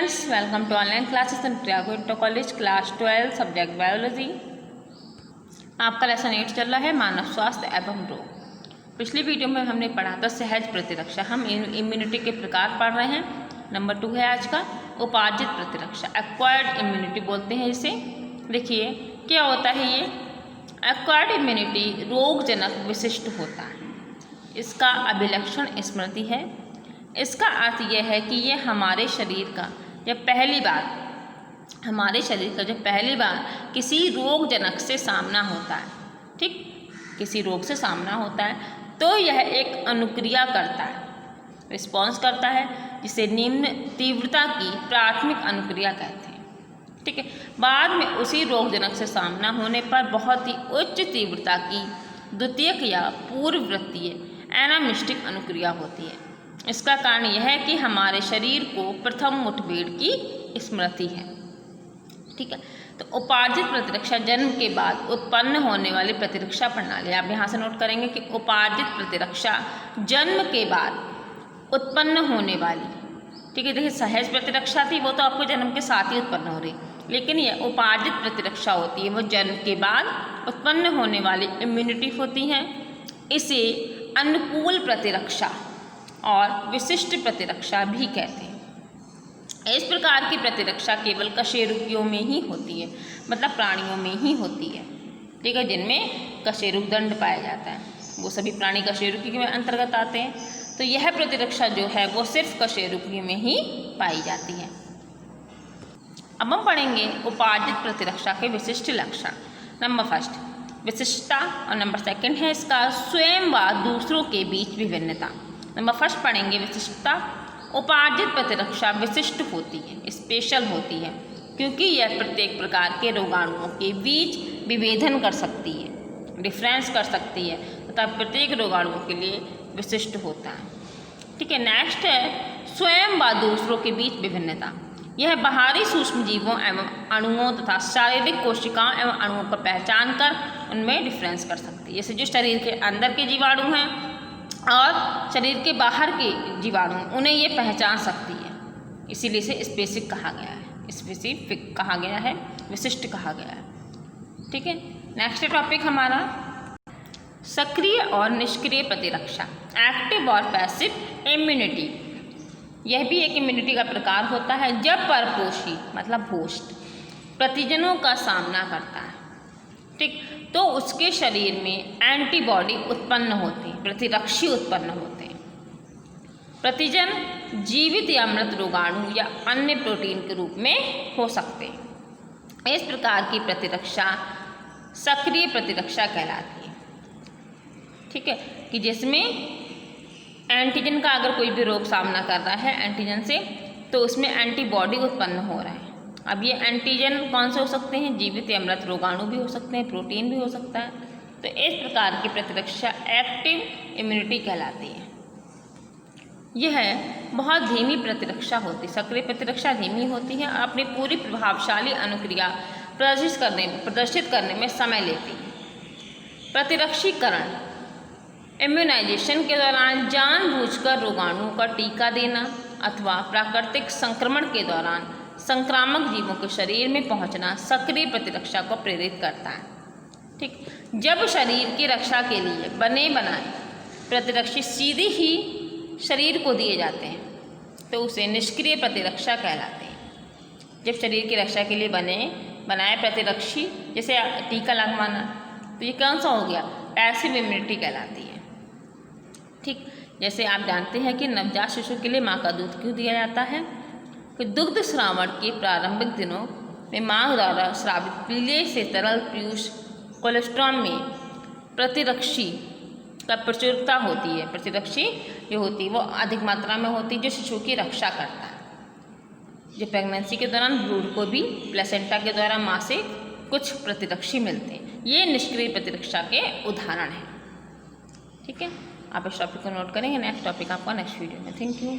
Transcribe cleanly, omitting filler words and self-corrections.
Students, welcome to online classes in प्रियागो inter college class 12 subject biology. आपका lesson 8 चल रहा है मानव स्वास्थ्य एवं रोग। पिछली वीडियो में हमने पढ़ा था सहज प्रतिरक्षा। हम इम्यूनिटी के प्रकार पढ़ रहे हैं। नंबर 2 है आज का उपार्जित प्रतिरक्षा, एक्वायर्ड इम्यूनिटी बोलते हैं इसे। देखिए क्या होता है ये एक्वायर्ड इम्यूनिटी रोगजनक विशिष्ट होता है। इसका अभिलक्षण स्मृति है। इसका अर्थ यह है कि ये हमारे शरीर का जब पहली बार किसी रोगजनक से सामना होता है, ठीक, किसी रोग से सामना होता है तो यह एक अनुक्रिया करता है, रिस्पॉन्स करता है, जिसे निम्न तीव्रता की प्राथमिक अनुक्रिया कहते हैं। ठीक है, बाद में उसी रोगजनक से सामना होने पर बहुत ही उच्च तीव्रता की द्वितीयक या पूर्ववृत्तीय एनामिस्टिक अनुक्रिया होती है। इसका कारण यह है कि हमारे शरीर को प्रथम मुठभेड़ की स्मृति है। ठीक है, तो उपार्जित प्रतिरक्षा जन्म के बाद उत्पन्न होने वाली प्रतिरक्षा प्रणाली। आप यहाँ से नोट करेंगे कि उपार्जित प्रतिरक्षा जन्म के बाद उत्पन्न होने वाली। ठीक है, देखिए सहज प्रतिरक्षा थी वो तो आपको जन्म के साथ ही उत्पन्न हो रही, लेकिन यह उपार्जित प्रतिरक्षा होती है वो जन्म के बाद उत्पन्न होने वाली इम्यूनिटी होती हैं। इसे अनुकूल प्रतिरक्षा और विशिष्ट प्रतिरक्षा भी कहते हैं। इस प्रकार की प्रतिरक्षा केवल कशेरुकियों में ही होती है, मतलब प्राणियों में ही होती है। ठीक है, जिनमें कशेरुक दंड पाया जाता है वो सभी प्राणी कशेरुकी के अंतर्गत आते हैं। तो यह प्रतिरक्षा जो है वो सिर्फ कशेरुकी में ही पाई जाती है। अब हम पढ़ेंगे उपार्जित प्रतिरक्षा के विशिष्ट लक्षण। नंबर 1 विशिष्टता और नंबर 2 है इसका स्वयं व दूसरों के बीच विभिन्नता। नंबर 1 पढ़ेंगे विशिष्टता। उपार्जित प्रतिरक्षा विशिष्ट होती है, स्पेशल होती है, क्योंकि यह प्रत्येक प्रकार के रोगाणुओं के बीच विभेदन कर सकती है, डिफरेंस कर सकती है तथा प्रत्येक रोगाणुओं के लिए विशिष्ट होता है। ठीक है, नेक्स्ट है स्वयं व दूसरों के बीच विभिन्नता। यह बाहरी सूक्ष्म जीवों एवं अणुओं तथा शारीरिक कोशिकाओं एवं अणुओं को पहचान कर उनमें डिफरेंस कर सकती है। जैसे जो शरीर के अंदर के जीवाणु हैं और शरीर के बाहर के जीवाणु उन्हें ये पहचान सकती है, इसीलिए इसे स्पेसिफिक कहा गया है, स्पेसिफिक कहा गया है, विशिष्ट कहा गया है। ठीक है, नेक्स्ट टॉपिक हमारा सक्रिय और निष्क्रिय प्रतिरक्षा, एक्टिव और पैसिव इम्यूनिटी। यह भी एक इम्यूनिटी का प्रकार होता है जब परपोषी मतलब होस्ट प्रतिजनों का सामना करता है, ठीक, तो उसके शरीर में एंटीबॉडी उत्पन्न होती है, प्रतिरक्षी उत्पन्न होते हैं। प्रतिजन जीवित या मृत रोगाणु या अन्य प्रोटीन के रूप में हो सकते हैं। इस प्रकार की प्रतिरक्षा सक्रिय प्रतिरक्षा कहलाती है। ठीक है, कि जिसमें एंटीजन का अगर कोई भी रोग सामना कर रहा है एंटीजन से, तो उसमें एंटीबॉडी उत्पन्न हो रहा है। अब ये एंटीजन कौन से हो सकते हैं, जीवित या मृत रोगाणु भी हो सकते हैं, प्रोटीन भी हो सकता है। तो इस प्रकार की प्रतिरक्षा एक्टिव इम्यूनिटी कहलाती है। यह बहुत धीमी प्रतिरक्षा होती है, सक्रिय प्रतिरक्षा धीमी होती है और अपनी पूरी प्रभावशाली अनुक्रिया प्रदर्शित करने में समय लेती है। प्रतिरक्षीकरण इम्यूनाइजेशन के दौरान जानबूझकर रोगाणुओं का टीका देना अथवा प्राकृतिक संक्रमण के दौरान संक्रामक जीवों के शरीर में पहुंचना सक्रिय प्रतिरक्षा को प्रेरित करता है। ठीक, जब शरीर की रक्षा के लिए बने बनाए प्रतिरक्षी सीधे ही शरीर को दिए जाते हैं तो उसे निष्क्रिय प्रतिरक्षा कहलाते हैं। जब शरीर की रक्षा के लिए बनाए प्रतिरक्षी, जैसे टीका लगवाना, तो ये कौन सा हो गया, पैसिव इम्यूनिटी कहलाती है। ठीक, जैसे आप जानते हैं कि नवजात शिशु के लिए माँ का दूध क्यों दिया जाता है, कि दुग्ध श्रावण के प्रारंभिक दिनों में माँ द्वारा स्रावित पीले से तरल पीयूष कोलेस्ट्रॉल में प्रतिरक्षी का प्रचुरता होती है। प्रतिरक्षी जो होती है वो अधिक मात्रा में होती है, जो शिशु की रक्षा करता है। जो प्रेगनेंसी के दौरान भ्रूण को भी प्लेसेंटा के द्वारा माँ से कुछ प्रतिरक्षी मिलते हैं। ये निष्क्रिय प्रतिरक्षा के उदाहरण हैं। ठीक है, आप इस टॉपिक को नोट करेंगे। नेक्स्ट टॉपिक आपका नेक्स्ट वीडियो में। Thank you.